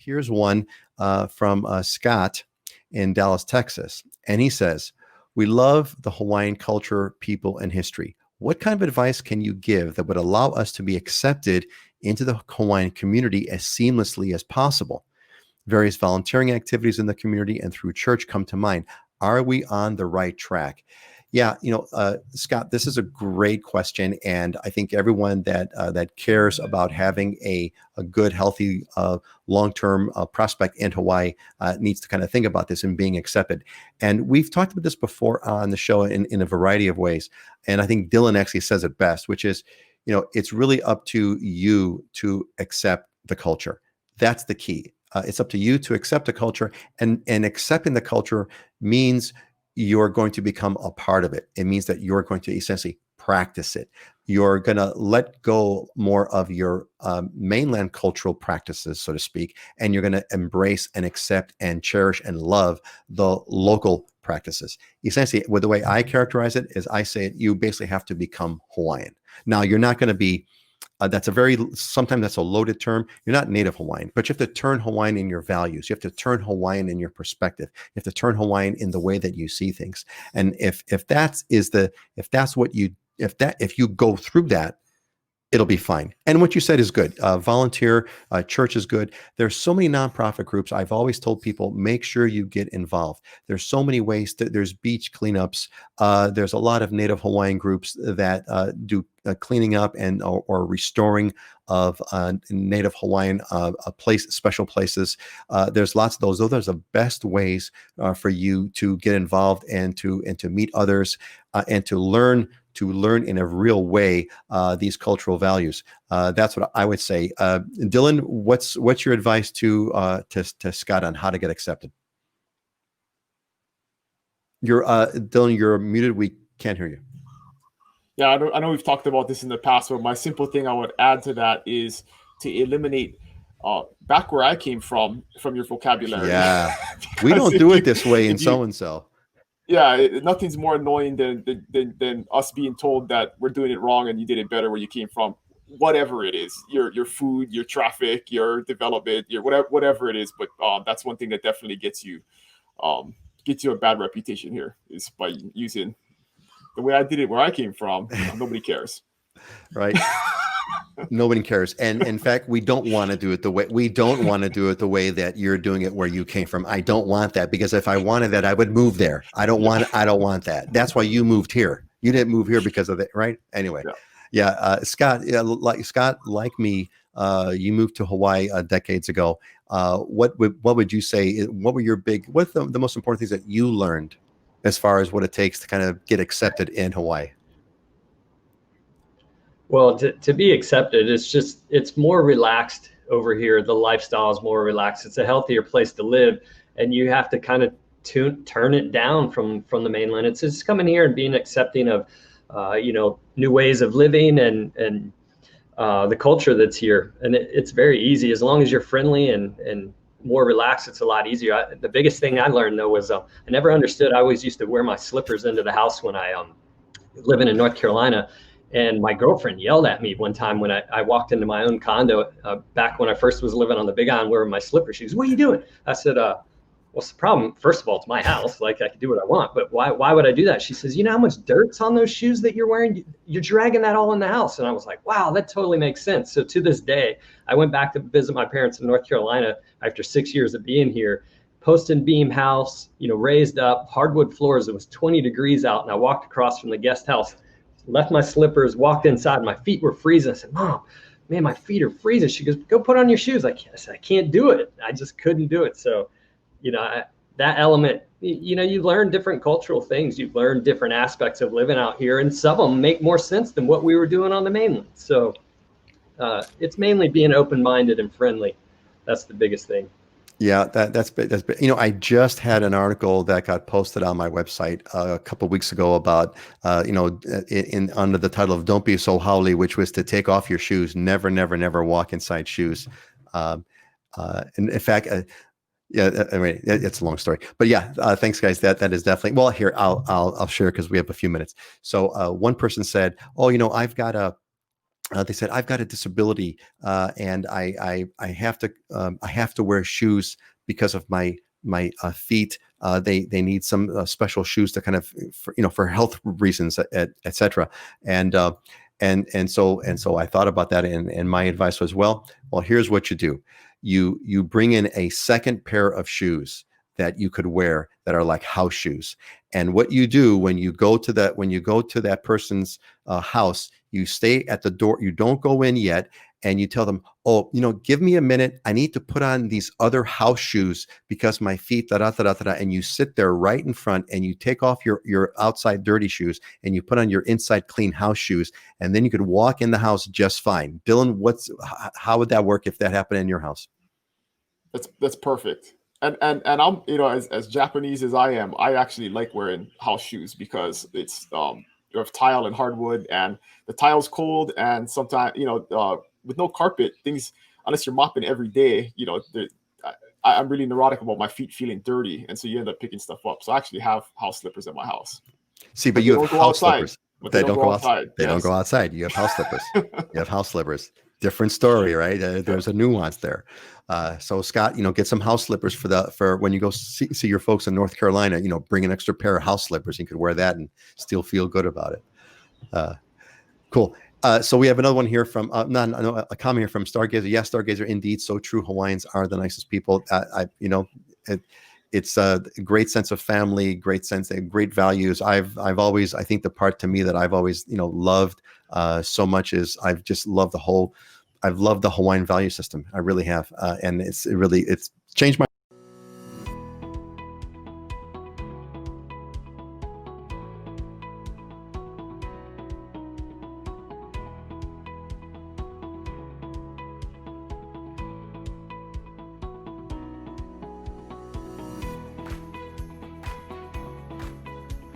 Here's one from Scott in Dallas, Texas. And he says, we love the Hawaiian culture, people, and history. What kind of advice can you give that would allow us to be accepted into the Hawaiian community as seamlessly as possible? Various volunteering activities in the community and through church come to mind. Are we on the right track? Yeah, Scott, this is a great question, and I think everyone that cares about having a good, healthy, long-term prospect in Hawaii needs to kind of think about this and being accepted. And we've talked about this before on the show in a variety of ways. And I think Dylan actually says it best, which is, it's really up to you to accept the culture. That's the key. It's up to you to accept the culture, and accepting the culture means you're going to become a part of it. It means that you're going to essentially practice it. You're going to let go more of your mainland cultural practices, so to speak, and you're going to embrace and accept and cherish and love the local practices. Essentially, with the way I characterize it is I say you basically have to become Hawaiian. Now, you're not going to be sometimes that's a loaded term. You're not native Hawaiian, but you have to turn Hawaiian in your values. You have to turn Hawaiian in your perspective. You have to turn Hawaiian in the way that you see things. And if you go through that, it'll be fine. And what you said is good. Volunteer, church is good. There's so many nonprofit groups. I've always told people, make sure you get involved. There's so many ways there's beach cleanups. There's a lot of Native Hawaiian groups that do cleaning up and or restoring of Native Hawaiian special places. There's lots of those. Those are the best ways for you to get involved and to meet others and to learn in a real way these cultural values. That's what I would say. Dylan, what's your advice to Scott on how to get accepted? Dylan, you're muted. We can't hear you. Yeah, I know we've talked about this in the past, but my simple thing I would add to that is to eliminate back where I came from your vocabulary. Yeah, we don't do it this way in so-and-so. Yeah, nothing's more annoying than us being told that we're doing it wrong and you did it better where you came from. Whatever it is, your food, your traffic, your development, your whatever it is. But that's one thing that definitely gets you a bad reputation here is by using the way I did it where I came from. Nobody cares, right? Nobody cares. And in fact, we don't want to do it the way that you're doing it where you came from. I don't want that, because if I wanted that, I would move there. I don't want that. That's why you moved here. You didn't move here because of it, right? Anyway. Yeah. Scott, like me, you moved to Hawaii decades ago. What would you say? What were what's the most important things that you learned as far as what it takes to kind of get accepted in Hawaii? Well, to be accepted, it's more relaxed over here. The lifestyle is more relaxed. It's a healthier place to live, and you have to kind of turn it down from the mainland. It's just coming here and being accepting of, new ways of living and the culture that's here. And it's very easy as long as you're friendly and more relaxed. It's a lot easier. The biggest thing I learned though was I never understood. I always used to wear my slippers into the house when I living in North Carolina. And my girlfriend yelled at me one time when I walked into my own condo back when I first was living on the Big Island wearing my slippers. She goes, "What are you doing?" I said, "What's the problem? First of all, it's my house. Like, I can do what I want, but why would I do that?" She says, "You know how much dirt's on those shoes that you're wearing? You're dragging that all in the house." And I was like, wow, that totally makes sense. So to this day, I went back to visit my parents in North Carolina after 6 years of being here. Post and beam house, raised up, hardwood floors. It was 20 degrees out, and I walked across from the guest house, left my slippers, walked inside. My feet were freezing. I said, "Mom, man, my feet are freezing." She goes, "Go put on your shoes." I said, "I can't do it." I just couldn't do it. So, that element, you learn different cultural things. You learn different aspects of living out here, and some of them make more sense than what we were doing on the mainland. So it's mainly being open-minded and friendly. That's the biggest thing. Yeah, that's I just had an article that got posted on my website a couple of weeks ago about under the title of "Don't Be So Haole," which was to take off your shoes. Never, never, never walk inside shoes. And in fact, I mean, it's a long story, but yeah, thanks guys. That is definitely, well, here, I'll share because we have a few minutes. So one person said, "Oh, I've got they said, I've got a disability, and I have to wear shoes because of my feet. They need some special shoes to kind of, for health reasons, et cetera. And so I thought about that, and my advice was, well, here's what you do. You bring in a second pair of shoes that you could wear that are like house shoes. And what you do when you go to that person's house, you stay at the door, you don't go in yet, and you tell them, oh, give me a minute. I need to put on these other house shoes because my feet, da da da da da. And you sit there right in front, and you take off your outside dirty shoes, and you put on your inside clean house shoes, and then you could walk in the house just fine. Dylan, how would that work if that happened in your house? That's perfect. And I'm, as Japanese as I am, I actually like wearing house shoes because it's you have tile and hardwood, and the tile's cold, and sometimes with no carpet, things, unless you're mopping every day, I'm really neurotic about my feet feeling dirty, and so you end up picking stuff up. So I actually have house slippers at my house. See, but you have house slippers. They don't go outside. They don't go outside. You have house slippers. You have house slippers. Different story, right? There's a nuance there. So Scott, get some house slippers for when you go see your folks in North Carolina. Bring an extra pair of house slippers. You could wear that and still feel good about it. Cool. So we have another one here from a comment here from Stargazer. Yes, Stargazer, indeed, so true. Hawaiians are the nicest people. It's a great sense of family, great values. I've always, I think the part to me that I've always loved so much is I've loved the Hawaiian value system. I really have, and it's changed my